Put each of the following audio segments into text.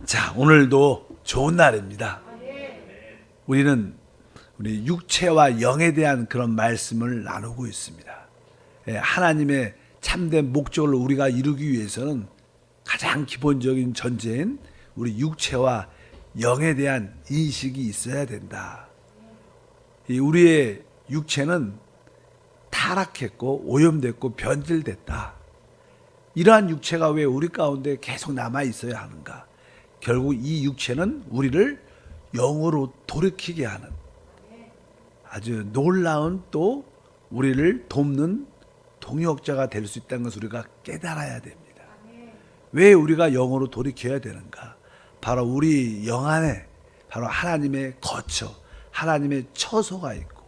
자, 오늘도 좋은 날입니다. 우리는 우리 육체와 영에 대한 그런 말씀을 나누고 있습니다. 하나님의 참된 목적을 우리가 이루기 위해서는 가장 기본적인 전제인 우리 육체와 영에 대한 인식이 있어야 된다. 우리의 육체는 타락했고 오염됐고 변질됐다. 이러한 육체가 왜 우리 가운데 계속 남아 있어야 하는가? 결국 이 육체는 우리를 영으로 돌이키게 하는 아주 놀라운 또 우리를 돕는 동역자가 될 수 있다는 것을 우리가 깨달아야 됩니다. 왜 우리가 영으로 돌이켜야 되는가? 바로 우리 영 안에 바로 하나님의 거처, 하나님의 처소가 있고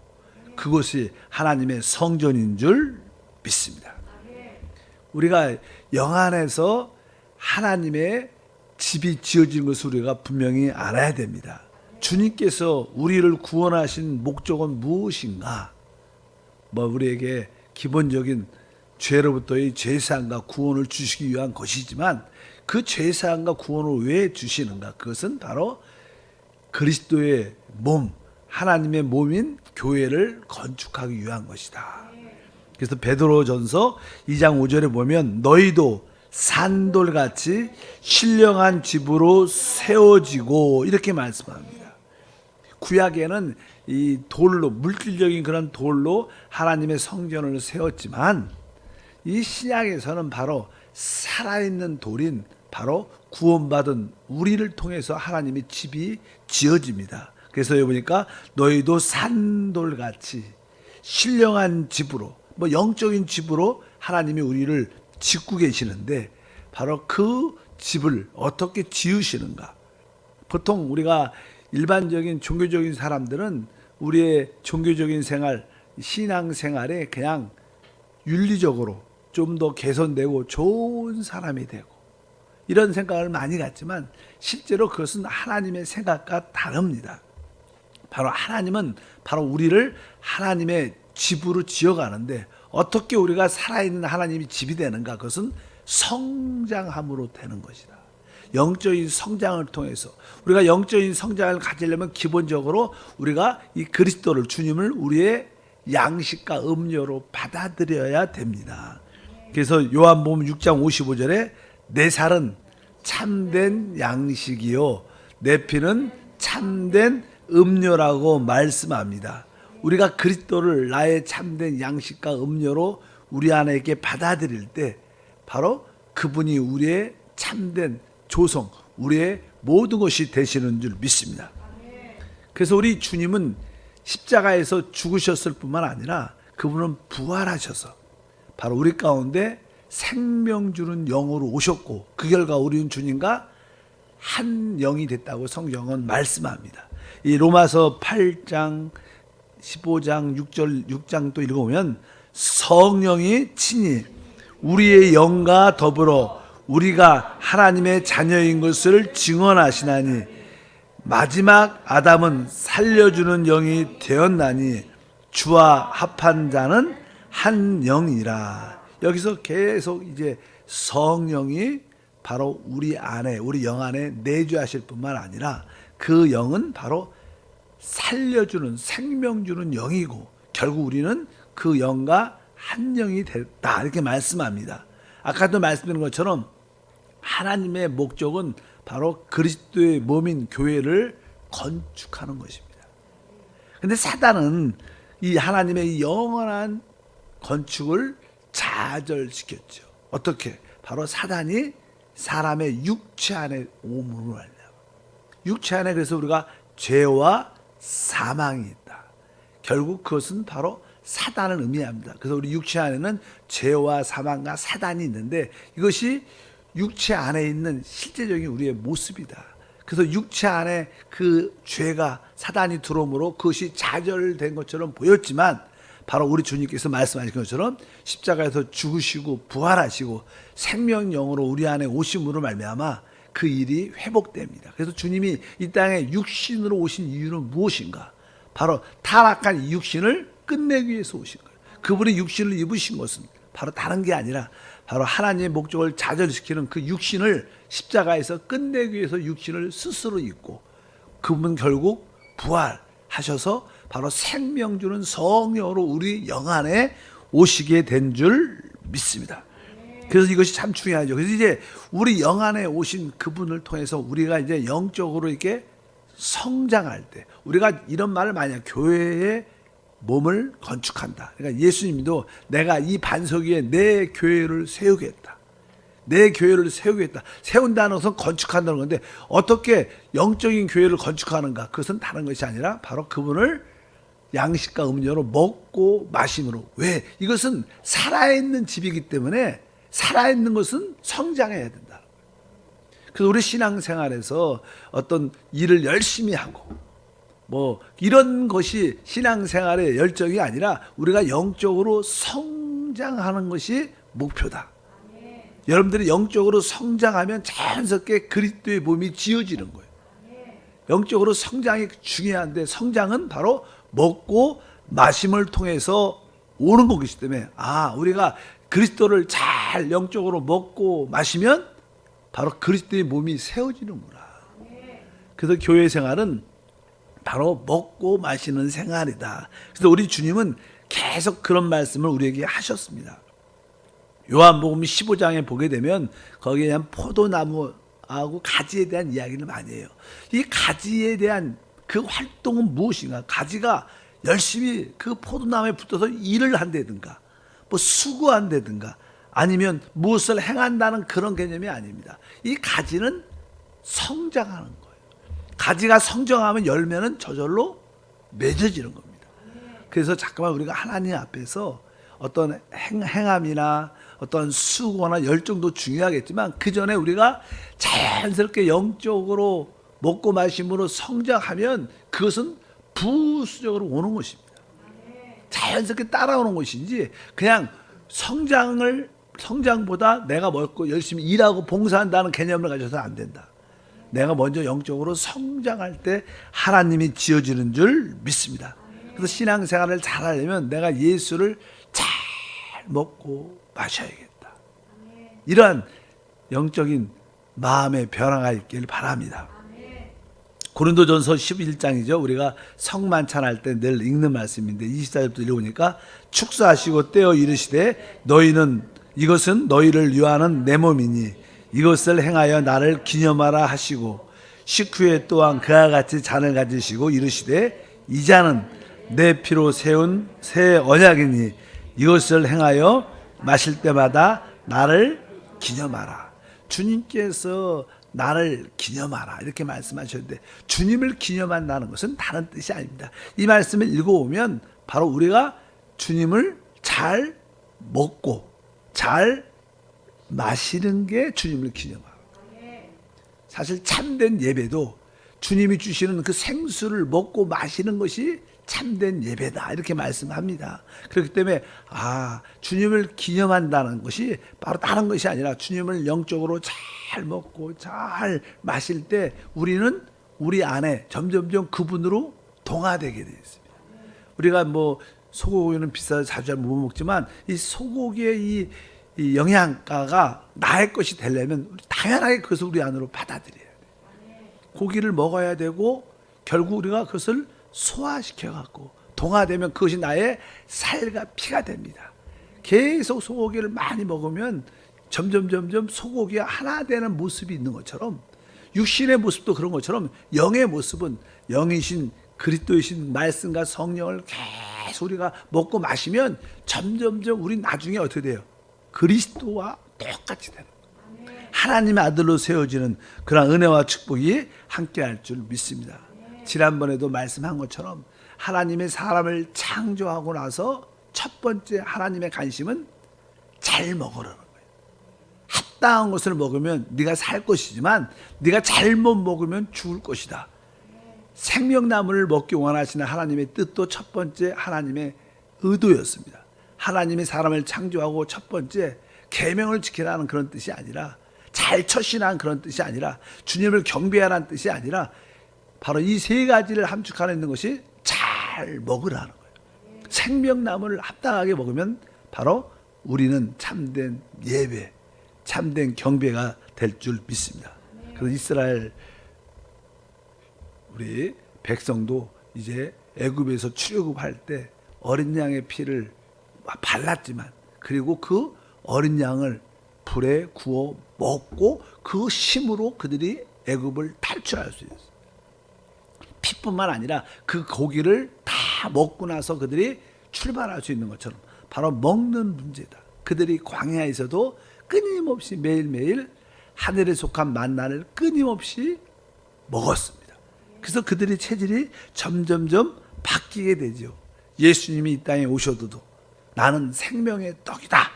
그것이 하나님의 성전인 줄 믿습니다. 우리가 영 안에서 하나님의 집이 지어진 것을 우리가 분명히 알아야 됩니다. 주님께서 우리를 구원하신 목적은 무엇인가? 우리에게 기본적인 죄로부터의 죄사함과 구원을 주시기 위한 것이지만 그 죄사함과 구원을 왜 주시는가? 그것은 바로 그리스도의 몸, 하나님의 몸인 교회를 건축하기 위한 것이다. 그래서 베드로전서 2장 5절에 보면 너희도 산돌같이 신령한 집으로 세워지고 이렇게 말씀합니다. 구약에는 이 돌로 물질적인 그런 돌로 하나님의 성전을 세웠지만 이 신약에서는 바로 살아있는 돌인 바로 구원받은 우리를 통해서 하나님의 집이 지어집니다. 그래서 여기 보니까 너희도 산돌같이 신령한 집으로 영적인 집으로 하나님이 우리를 짓고 계시는데 바로 그 집을 어떻게 지으시는가? 보통 우리가 일반적인 종교적인 사람들은 우리의 종교적인 생활, 신앙 생활에 그냥 윤리적으로 좀 더 개선되고 좋은 사람이 되고 이런 생각을 많이 갖지만 실제로 그것은 하나님의 생각과 다릅니다. 바로 하나님은 바로 우리를 하나님의 집으로 지어가는데 어떻게 우리가 살아있는 하나님이 집이 되는가? 그것은 성장함으로 되는 것이다. 영적인 성장을 통해서 우리가 영적인 성장을 가지려면 기본적으로 우리가 이 그리스도를 주님을 우리의 양식과 음료로 받아들여야 됩니다. 그래서 요한복음 6장 55절에 내 살은 참된 양식이요 내 피는 참된 음료라고 말씀합니다. 우리가 그리스도를 나의 참된 양식과 음료로 우리 안에게 받아들일 때 바로 그분이 우리의 참된 조성, 우리의 모든 것이 되시는 줄 믿습니다. 그래서 우리 주님은 십자가에서 죽으셨을 뿐만 아니라 그분은 부활하셔서 바로 우리 가운데 생명 주는 영으로 오셨고 그 결과 우리는 주님과 한 영이 됐다고 성경은 말씀합니다. 이 로마서 8장 15장 6장 또 읽어보면 성령이 친히 우리의 영과 더불어 우리가 하나님의 자녀인 것을 증언하시나니 마지막 아담은 살려주는 영이 되었나니 주와 합한 자는 한 영이라. 여기서 계속 이제 성령이 바로 우리 안에 우리 영 안에 내주하실 뿐만 아니라 그 영은 바로 살려주는 생명 주는 영이고 결국 우리는 그 영과 한 영이 됐다 이렇게 말씀합니다. 아까도 말씀드린 것처럼 하나님의 목적은 바로 그리스도의 몸인 교회를 건축하는 것입니다. 그런데 사단은 이 하나님의 영원한 건축을 좌절시켰죠. 어떻게? 바로 사단이 사람의 육체 안에 오므로 하려고. 육체 안에 그래서 우리가 죄와 사망이 있다. 결국 그것은 바로 사단을 의미합니다. 그래서 우리 육체 안에는 죄와 사망과 사단이 있는데 이것이 육체 안에 있는 실제적인 우리의 모습이다. 그래서 육체 안에 그 죄가 사단이 들어옴으로 그것이 좌절된 것처럼 보였지만 바로 우리 주님께서 말씀하신 것처럼 십자가에서 죽으시고 부활하시고 생명영으로 우리 안에 오심으로 말미암아 그 일이 회복됩니다. 그래서 주님이 이 땅에 육신으로 오신 이유는 무엇인가? 바로 타락한 이 육신을 끝내기 위해서 오신 거예요. 그분이 육신을 입으신 것은 바로 다른 게 아니라 바로 하나님의 목적을 좌절시키는 그 육신을 십자가에서 끝내기 위해서 육신을 스스로 입고 그분 결국 부활하셔서 바로 생명 주는 성령으로 우리 영 안에 오시게 된 줄 믿습니다. 그래서 이것이 참 중요하죠. 그래서 이제 우리 영 안에 오신 그분을 통해서 우리가 이제 영적으로 이렇게 성장할 때, 우리가 이런 말을 많이 해요. 교회의 몸을 건축한다. 그러니까 예수님도 내가 이 반석 위에 내 교회를 세우겠다. 내 교회를 세우겠다. 세운다는 것은 건축한다는 건데 어떻게 영적인 교회를 건축하는가? 그것은 다른 것이 아니라 바로 그분을 양식과 음료로 먹고 마심으로. 왜? 이것은 살아있는 집이기 때문에 살아있는 것은 성장해야 된다. 그래서 우리 신앙생활에서 어떤 일을 열심히 하고 뭐 이런 것이 신앙생활의 열정이 아니라 우리가 영적으로 성장하는 것이 목표다. 여러분들이 영적으로 성장하면 자연스럽게 그리스도의 몸이 지어지는 거예요. 영적으로 성장이 중요한데 성장은 바로 먹고 마심을 통해서 오는 거기 때문에 우리가 그리스도를 잘 영적으로 먹고 마시면 바로 그리스도의 몸이 세워지는구나. 그래서 교회 생활은 바로 먹고 마시는 생활이다. 그래서 우리 주님은 계속 그런 말씀을 우리에게 하셨습니다. 요한복음 15장에 보게 되면 거기에 대한 포도나무하고 가지에 대한 이야기를 많이 해요. 이 가지에 대한 그 활동은 무엇인가? 가지가 열심히 그 포도나무에 붙어서 일을 한다든가 뭐 수고한다든가 아니면 무엇을 행한다는 그런 개념이 아닙니다. 이 가지는 성장하는 거예요. 가지가 성장하면 열매는 저절로 맺어지는 겁니다. 그래서 잠깐만 우리가 하나님 앞에서 어떤 행함이나 어떤 수고나 열정도 중요하겠지만 그 전에 우리가 자연스럽게 영적으로 먹고 마심으로 성장하면 그것은 부수적으로 오는 것입니다. 자연스럽게 따라오는 것인지 그냥 성장보다 내가 먹고 열심히 일하고 봉사한다는 개념을 가져서는 안 된다. 내가 먼저 영적으로 성장할 때 하나님이 지어지는 줄 믿습니다. 그래서 신앙생활을 잘하려면 내가 예수를 잘 먹고 마셔야겠다. 이러한 영적인 마음의 변화가 있길 바랍니다. 고린도전서 11장이죠. 우리가 성만찬할 때 늘 읽는 말씀인데 24절부터 읽어보니까 축사하시고 떼어 이르시되 이것은 너희를 위하는 내 몸이니 이것을 행하여 나를 기념하라 하시고 식후에 또한 그와 같이 잔을 가지시고 이르시되 이 잔은 내 피로 세운 새 언약이니 이것을 행하여 마실 때마다 나를 기념하라. 주님께서 나를 기념하라 이렇게 말씀하셨는데 주님을 기념한다는 것은 다른 뜻이 아닙니다. 이 말씀을 읽어보면 바로 우리가 주님을 잘 먹고 잘 마시는 게 주님을 기념하라. 사실 참된 예배도 주님이 주시는 그 생수를 먹고 마시는 것이 참된 예배다 이렇게 말씀합니다. 그렇기 때문에 주님을 기념한다는 것이 바로 다른 것이 아니라 주님을 영적으로 잘 먹고 잘 마실 때 우리는 우리 안에 점점점 그분으로 동화되게 되어 있습니다. 우리가 뭐 소고기는 비싸서 자주 못 먹지만 이 소고기의 이 영양가가 나의 것이 되려면 당연하게 그것을 우리 안으로 받아들여야 돼요. 고기를 먹어야 되고 결국 우리가 그것을 소화시켜갖고 동화되면 그것이 나의 살과 피가 됩니다. 계속 소고기를 많이 먹으면 점점 소고기가 하나 되는 모습이 있는 것처럼 육신의 모습도 그런 것처럼 영의 모습은 영이신 그리스도이신 말씀과 성령을 계속 우리가 먹고 마시면 점점점 우리 나중에 어떻게 돼요? 그리스도와 똑같이 되는 거예요. 하나님의 아들로 세워지는 그런 은혜와 축복이 함께할 줄 믿습니다. 지난번에도 말씀한 것처럼 하나님의 사람을 창조하고 나서 첫 번째 하나님의 관심은 잘 먹으라는 거예요. 합당한 것을 먹으면 네가 살 것이지만 네가 잘못 먹으면 죽을 것이다. 생명나무를 먹기 원하시는 하나님의 뜻도 첫 번째 하나님의 의도였습니다. 하나님의 사람을 창조하고 첫 번째 계명을 지키라는 그런 뜻이 아니라 잘 처신하는 그런 뜻이 아니라 주님을 경배하라는 뜻이 아니라 바로 이 세 가지를 함축하고 있는 것이 잘 먹으라는 거예요. 생명나무를 합당하게 먹으면 바로 우리는 참된 예배, 참된 경배가 될 줄 믿습니다. 그래서 이스라엘 우리 백성도 이제 애굽에서 출애굽할 때 어린 양의 피를 발랐지만, 그리고 그 어린 양을 불에 구워 먹고 그 힘으로 그들이 애굽을 탈출할 수 있었어요. 피뿐만 아니라 그 고기를 다 먹고 나서 그들이 출발할 수 있는 것처럼 바로 먹는 문제다. 그들이 광야에서도 끊임없이 매일매일 하늘에 속한 만나를 끊임없이 먹었습니다. 그래서 그들의 체질이 점점점 바뀌게 되죠. 예수님이 이 땅에 오셔도 나는 생명의 떡이다.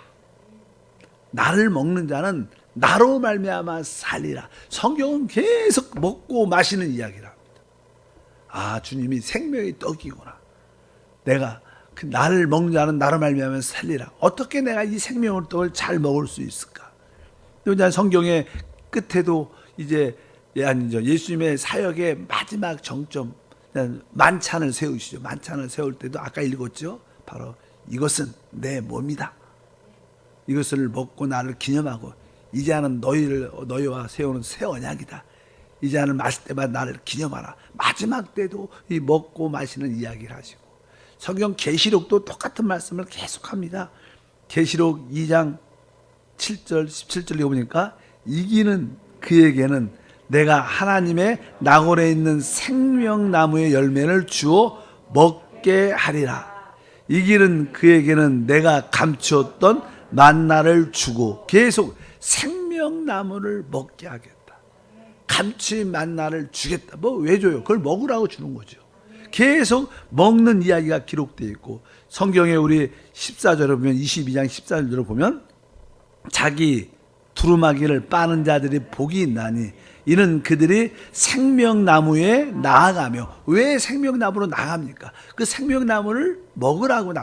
나를 먹는 자는 나로 말미암아 살리라. 성경은 계속 먹고 마시는 이야기랍니다. 아, 주님이 생명의 떡이구나. 내가 그 나를 먹는 자는 나로 말미암아 살리라. 어떻게 내가 이 생명의 떡을 잘 먹을 수 있을까? 또 성경의 끝에도 이제 예수님의 사역의 마지막 정점, 만찬을 세우시죠. 만찬을 세울 때도 아까 읽었죠. 바로 이것은 내 몸이다. 이것을 먹고 나를 기념하고 이제는 너희와 세우는 새 언약이다. 이제는 마실 때마다 나를 기념하라. 마지막 때도 이 먹고 마시는 이야기를 하시고, 성경 계시록도 똑같은 말씀을 계속합니다. 계시록 2장 7절 17절에 보니까 이기는 그에게는 내가 하나님의 나골에 있는 생명나무의 열매를 주어 먹게 하리라. 이기는 그에게는 내가 감추었던 만나를 주고, 계속 생명나무를 먹게 하겠다. 감추인 만나를 주겠다. 뭐 왜 줘요? 그걸 먹으라고 주는 거죠. 계속 먹는 이야기가 기록되어 있고, 성경에 우리 14절에 보면, 22장 14절에 보면 자기 두루마기를 빠는 자들이 복이 있나니 이는 그들이 생명나무에 나아가며. 왜 생명나무로 나갑니까? 그 생명나무를 먹으라고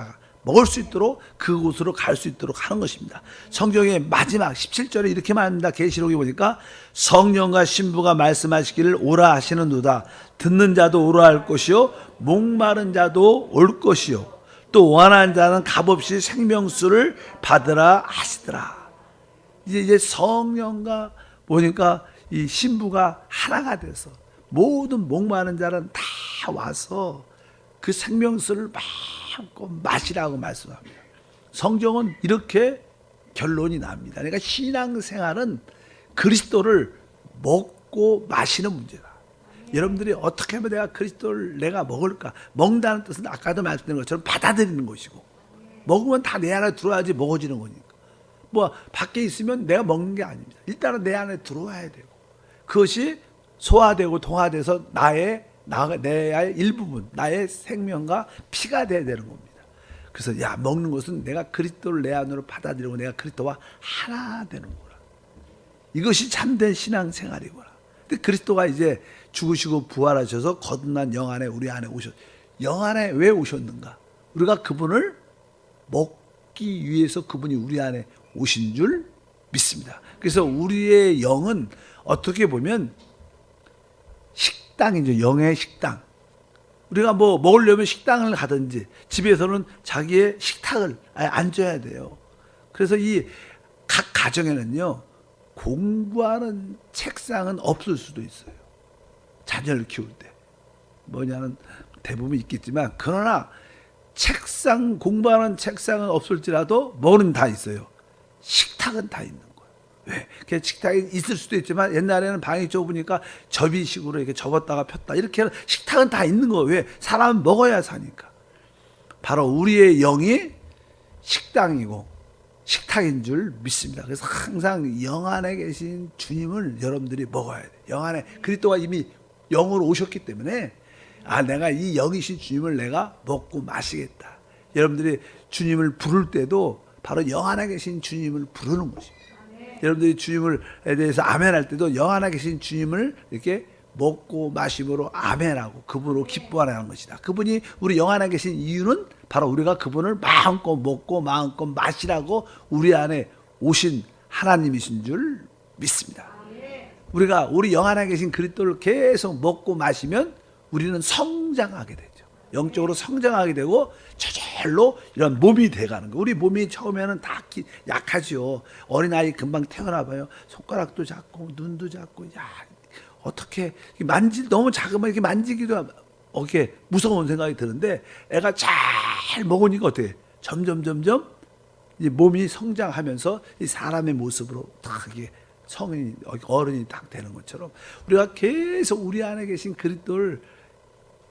먹을 수 있도록 그곳으로 갈 수 있도록 하는 것입니다. 성경의 마지막 17절에 이렇게 말합니다. 계시록에 보니까 성령과 신부가 말씀하시기를 오라 하시는도다. 듣는 자도 오라 할 것이요 목마른 자도 올 것이요 또 원하는 자는 값없이 생명수를 받으라 하시더라. 이제 성령과 보니까 이 신부가 하나가 돼서 모든 목마른 자는 다 와서 그 생명수를 마음껏 마시라고 말씀합니다. 성경은 이렇게 결론이 납니다. 그러니까 신앙생활은 그리스도를 먹고 마시는 문제다. 여러분들이 어떻게 하면 내가 그리스도를 내가 먹을까? 먹는다는 뜻은 아까도 말씀드린 것처럼 받아들이는 것이고, 먹으면 다 내 안에 들어와야지 먹어지는 거니까. 뭐 밖에 있으면 내가 먹는 게 아닙니다. 일단은 내 안에 들어와야 되고, 그것이 소화되고 동화돼서 나의 일부분, 나의 생명과 피가 돼야 되는 겁니다. 그래서 먹는 것은 내가 그리스도를 내 안으로 받아들이고 내가 그리스도와 하나 되는 거라. 이것이 참된 신앙생활이구나. 근데 그리스도가 이제 죽으시고 부활하셔서 거듭난 영 안에 우리 안에 영 안에 왜 오셨는가? 우리가 그분을 먹기 위해서 그분이 우리 안에 오신 줄 믿습니다. 그래서 우리의 영은 어떻게 보면 식당이죠. 영의 식당. 우리가 뭐 먹으려면 식당을 가든지 집에서는 자기의 식탁을 앉아야 돼요. 그래서 이 각 가정에는요, 공부하는 책상은 없을 수도 있어요. 자녀를 키울 때. 뭐냐는 대부분 있겠지만, 그러나 공부하는 책상은 없을지라도 뭐는 다 있어요. 식탁은 다 있는 거예요. 왜? 그 식탁이 있을 수도 있지만 옛날에는 방이 좁으니까 접이식으로 이렇게 접었다가 폈다 이렇게 하는 식탁은 다 있는 거예요. 왜? 사람은 먹어야 사니까. 바로 우리의 영이 식당이고 식탁인 줄 믿습니다. 그래서 항상 영 안에 계신 주님을 여러분들이 먹어야 돼요. 영 안에 그리스도가 이미 영으로 오셨기 때문에 내가 이 영이신 주님을 내가 먹고 마시겠다. 여러분들이 주님을 부를 때도 바로 영 안에 계신 주님을 부르는 것입니다. 여러분들이 주님을 대해서 아멘할 때도 영 안에 계신 주님을 이렇게 먹고 마심으로 아멘하고 그분으로 기뻐하는 것이다. 그분이 우리 영 안에 계신 이유는 바로 우리가 그분을 마음껏 먹고 마음껏 마시라고 우리 안에 오신 하나님이신 줄 믿습니다. 우리가 우리 영 안에 계신 그리스도를 계속 먹고 마시면 우리는 성장하게 되죠. 영적으로 성장하게 되고 저절로 이런 몸이 돼가는 거예요. 우리 몸이 처음에는 다 약하죠. 어린아이 금방 태어나봐요. 손가락도 작고 눈도 작고, 야, 어떻게 너무 작으면 이렇게 만지기도 이렇게 무서운 생각이 드는데, 애가 잘 먹으니까 어떻게 점점 이 몸이 성장하면서 이 사람의 모습으로 딱 이게 성인이 어른이 딱 되는 것처럼, 우리가 계속 우리 안에 계신 그리스도를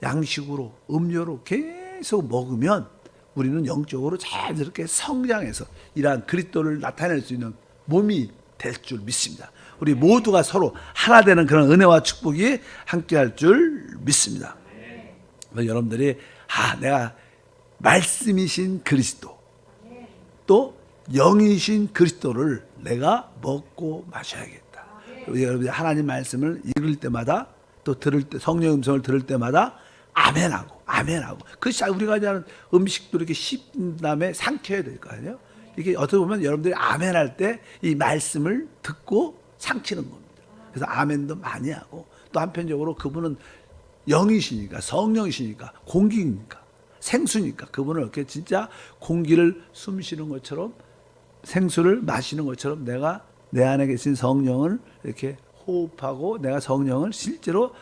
양식으로 음료로 계속 먹으면 우리는 영적으로 자연스럽게 성장해서 이러한 그리스도를 나타낼 수 있는 몸이 될 줄 믿습니다. 우리 모두가 서로 하나 되는 그런 은혜와 축복이 함께할 줄 믿습니다. 여러분들이 내가 말씀이신 그리스도, 또 영이신 그리스도를 내가 먹고 마셔야겠다. 여러분들 하나님 말씀을 읽을 때마다, 또 들을 때 성령의 음성을 들을 때마다 아멘하고 그것이 우리가 하는 음식도 이렇게 씹은 다음에 삼켜야 될 거 아니에요. 이게 어떻게 보면 여러분들이 아멘할 때 이 말씀을 듣고 삼키는 겁니다. 그래서 아멘도 많이 하고, 또 한편적으로 그분은 영이시니까, 성령이시니까, 공기니까, 생수니까 그분을 이렇게 진짜 공기를 숨쉬는 것처럼, 생수를 마시는 것처럼 내가 내 안에 계신 성령을 이렇게 호흡하고 내가 성령을 실제로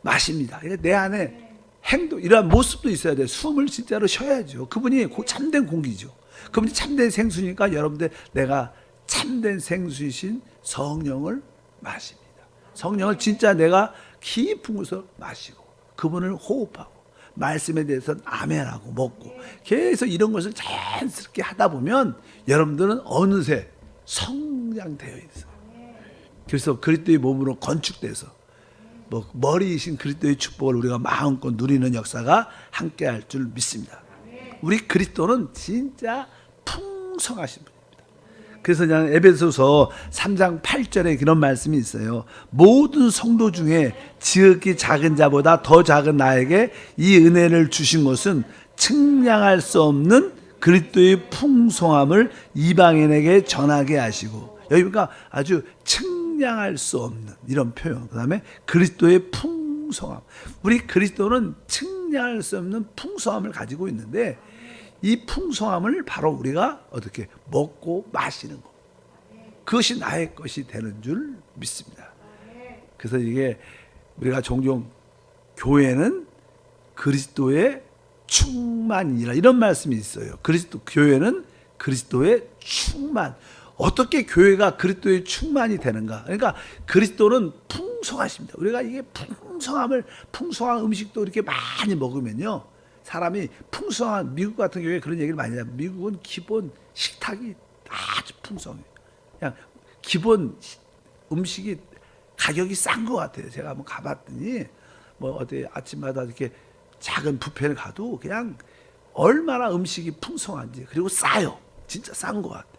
마십니다. 내 안에 행동, 이러한 모습도 있어야 돼요. 숨을 진짜로 쉬어야죠. 그분이 참된 공기죠. 그분이 참된 생수니까 여러분들, 내가 참된 생수이신 성령을 마십니다. 성령을 진짜 내가 깊은 곳에서 마시고 그분을 호흡하고 말씀에 대해서는 아멘하고 먹고 계속 이런 것을 자연스럽게 하다 보면 여러분들은 어느새 성장되어 있어요. 그래서 그리스도의 몸으로 건축돼서 머리이신 그리스도의 축복을 우리가 마음껏 누리는 역사가 함께할 줄 믿습니다. 우리 그리스도는 진짜 풍성하신 분입니다. 그래서 그냥 에베소서 3장 8절에 그런 말씀이 있어요. 모든 성도 중에 지극히 작은 자보다 더 작은 나에게 이 은혜를 주신 것은 측량할 수 없는 그리스도의 풍성함을 이방인에게 전하게 하시고, 여기가 아주 측량할 수 없는 이런 표현, 그 다음에 그리스도의 풍성함. 우리 그리스도는 측량할 수 없는 풍성함을 가지고 있는데, 이 풍성함을 바로 우리가 어떻게 먹고 마시는 것, 그것이 나의 것이 되는 줄 믿습니다. 그래서 이게 우리가 종종 교회는 그리스도의 충만이라 이런 말씀이 있어요. 교회는 그리스도의 충만. 어떻게 교회가 그리스도의 충만이 되는가? 그러니까 그리스도는 풍성하십니다. 우리가 이게 풍성한 음식도 이렇게 많이 먹으면요, 사람이 풍성한, 미국 같은 경우에 그런 얘기를 많이 해요. 미국은 기본 식탁이 아주 풍성해요. 그냥 기본 음식이 가격이 싼 것 같아요. 제가 한번 가봤더니 어디 아침마다 이렇게 작은 뷔페를 가도 그냥 얼마나 음식이 풍성한지, 그리고 싸요. 진짜 싼 것 같아요.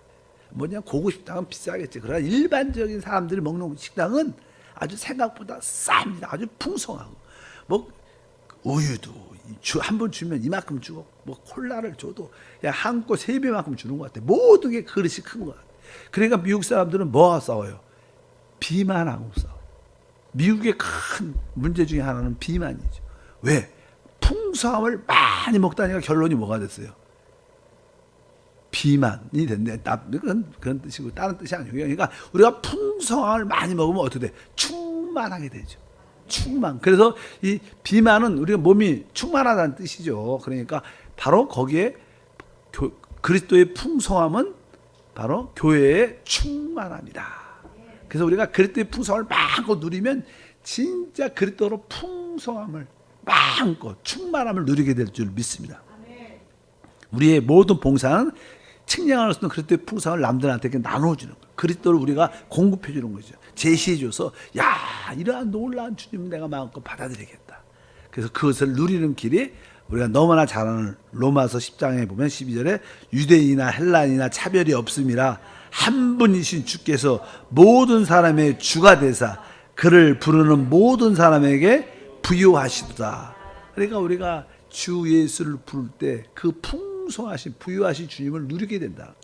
뭐냐, 고급 식당은 비싸겠지. 그러나 일반적인 사람들이 먹는 식당은 아주 생각보다 쌉니다. 아주 풍성하고, 우유도 한 번 주면 이만큼 주고, 콜라를 줘도 그냥 한꺼 3배만큼 주는 것 같아. 모든 게 그릇이 큰 것 같아. 그러니까 미국 사람들은 뭐가 싸워요? 비만하고 싸워. 미국의 큰 문제 중에 하나는 비만이죠. 왜? 풍성함을 많이 먹다니까 결론이 뭐가 됐어요? 비만이 됐네. 그런 뜻이고 다른 뜻이 아니고, 그러니까 우리가 풍성함을 많이 먹으면 어떻게 돼? 충만하게 되죠. 충만. 그래서 이 비만은 우리가 몸이 충만하다는 뜻이죠. 그러니까 바로 거기에 그리스도의 풍성함은 바로 교회의 충만함이다. 그래서 우리가 그리스도의 풍성함을 마음껏 누리면 진짜 그리스도로 풍성함을 마음껏 충만함을 누리게 될 줄 믿습니다. 우리의 모든 봉사는 측량할 수 없는 그리스도의 풍성을 남들한테 나눠주는 거예요. 그리스도를 우리가 공급해 주는 거죠. 제시해줘서, 야, 이러한 놀라운 주님 내가 마음껏 받아들이겠다. 그래서 그것을 누리는 길이 우리가 너무나 잘 아는 로마서 10장에 보면 12절에 유대인이나 헬라인이나 차별이 없음이라 한 분이신 주께서 모든 사람의 주가 되사 그를 부르는 모든 사람에게 부유하시도다. 그러니까 우리가 주 예수를 부를 때 그 풍성하신 부유하신 주님을 누리게 된다.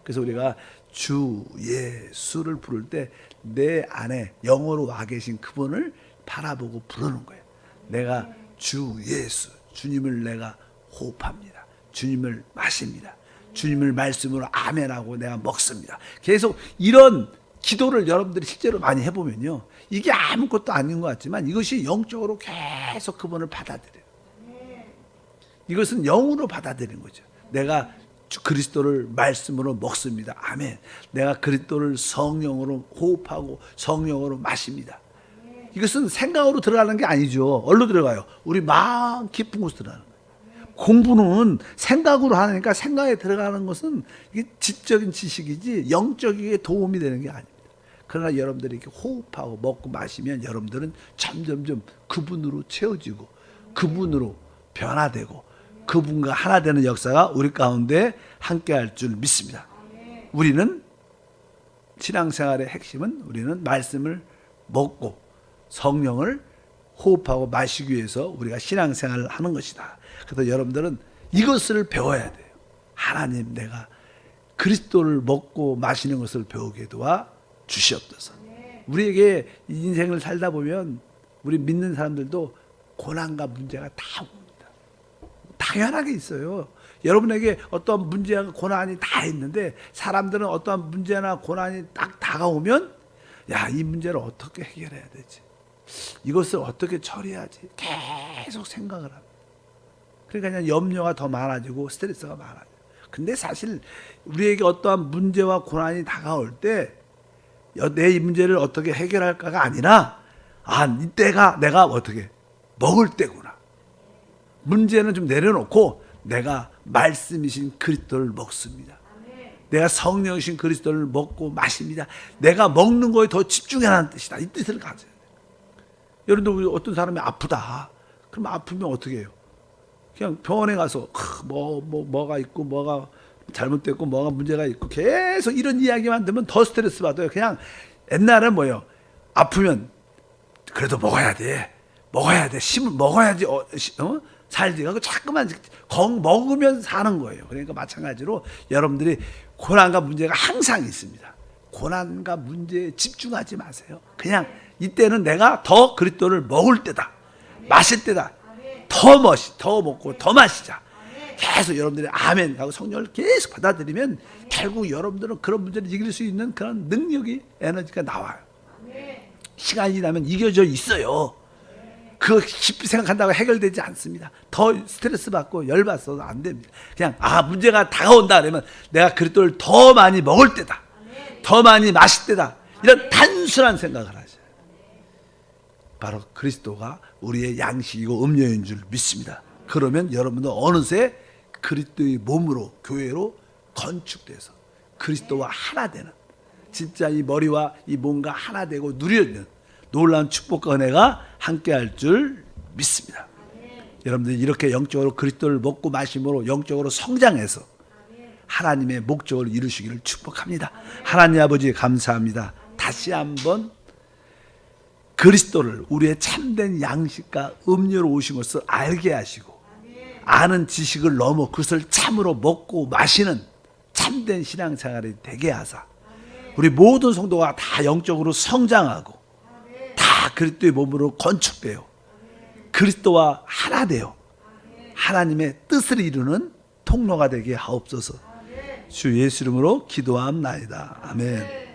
그래서 우리가 주 예수를 부를 때 내 안에 영으로 와 계신 그분을 바라보고 부르는 거예요. 내가 주 예수, 주님을 내가 호흡합니다. 주님을 마십니다. 주님을 말씀으로 아멘하고 내가 먹습니다. 계속 이런 기도를 여러분들이 실제로 많이 해보면요, 이게 아무것도 아닌 것 같지만 이것이 영적으로 계속 그분을 받아들여요. 이것은 영으로 받아들이는 거죠. 내가 그리스도를 말씀으로 먹습니다. 아멘. 내가 그리스도를 성령으로 호흡하고 성령으로 마십니다. 이것은 생각으로 들어가는 게 아니죠. 어디로 들어가요? 우리 마음 깊은 곳으로 들어가는 거예요. 공부는 생각으로 하니까 생각에 들어가는 것은 이게 지적인 지식이지 영적이게 도움이 되는 게 아닙니다. 그러나 여러분들이 이렇게 호흡하고 먹고 마시면 여러분들은 점점점 그분으로 채워지고 그분으로 변화되고 그분과 하나 되는 역사가 우리 가운데 함께 할 줄 믿습니다. 우리는 신앙생활의 핵심은 우리는 말씀을 먹고 성령을 호흡하고 마시기 위해서 우리가 신앙생활을 하는 것이다. 그래서 여러분들은 이것을 배워야 돼요. 하나님, 내가 그리스도를 먹고 마시는 것을 배우게 도와 주시옵소서. 우리에게 이 인생을 살다 보면 우리 믿는 사람들도 고난과 문제가 다 옵니다. 당연하게 있어요. 여러분에게 어떤 문제와 고난이 다 있는데 사람들은 어떤 문제나 고난이 딱 다가오면 야, 이 문제를 어떻게 해결해야 되지? 이것을 어떻게 처리해야지? 계속 생각을 합니다. 그러니까 그냥 염려가 더 많아지고 스트레스가 많아져요. 근데 사실 우리에게 어떠한 문제와 고난이 다가올 때 내 이 문제를 어떻게 해결할까가 아니라 이때가 내가 어떻게 먹을 때구나. 문제는 좀 내려놓고 내가 말씀이신 그리스도를 먹습니다. 내가 성령이신 그리스도를 먹고 마십니다. 내가 먹는 거에 더 집중하라는 뜻이다. 이 뜻을 가져야 돼요. 여러분들 어떤 사람이 아프다. 그럼 아프면 어떻게 해요? 그냥 병원에 가서 뭐가 있고 뭐가 잘못됐고 뭐가 문제가 있고 계속 이런 이야기만 들으면 더 스트레스 받아요. 그냥 옛날에 뭐예요? 아프면 그래도 먹어야 돼. 심을 먹어야지 살지. 그거 자꾸만 먹으면 사는 거예요. 그러니까 마찬가지로 여러분들이 고난과 문제가 항상 있습니다. 고난과 문제에 집중하지 마세요. 그냥 이때는 내가 더 그리스도를 먹을 때다. 마실 때다. 더 먹고 더 마시자. 계속 여러분들이 아멘 하고 성령을 계속 받아들이면 결국 여러분들은 그런 문제를 이길 수 있는 그런 능력이, 에너지가 나와요. 시간이 지나면 이겨져 있어요. 그거 깊이 생각한다고 해결되지 않습니다. 더 스트레스 받고 열받아서 안 됩니다. 그냥 문제가 다가온다 그러면 내가 그리스도를 더 많이 먹을 때다. 더 많이 마실 때다. 이런 단순한 생각을 하셔요. 바로 그리스도가 우리의 양식이고 음료인 줄 믿습니다. 그러면 여러분도 어느새 그리스도의 몸으로, 교회로 건축돼서 그리스도와 하나 되는, 진짜 이 머리와 이 몸과 하나 되고 누리는 놀라운 축복과 은혜가 함께 할 줄 믿습니다. 여러분들이 이렇게 영적으로 그리스도를 먹고 마심으로 영적으로 성장해서 하나님의 목적을 이루시기를 축복합니다. 하나님 아버지 감사합니다. 다시 한번 그리스도를 우리의 참된 양식과 음료로 오신 것을 알게 하시고 아는 지식을 넘어 그것을 참으로 먹고 마시는 참된 신앙생활이 되게 하사 우리 모든 성도가 다 영적으로 성장하고 다 그리스도의 몸으로 건축되어 그리스도와 하나 되어 하나님의 뜻을 이루는 통로가 되게 하옵소서. 주 예수 이름으로 기도함나이다. 아멘.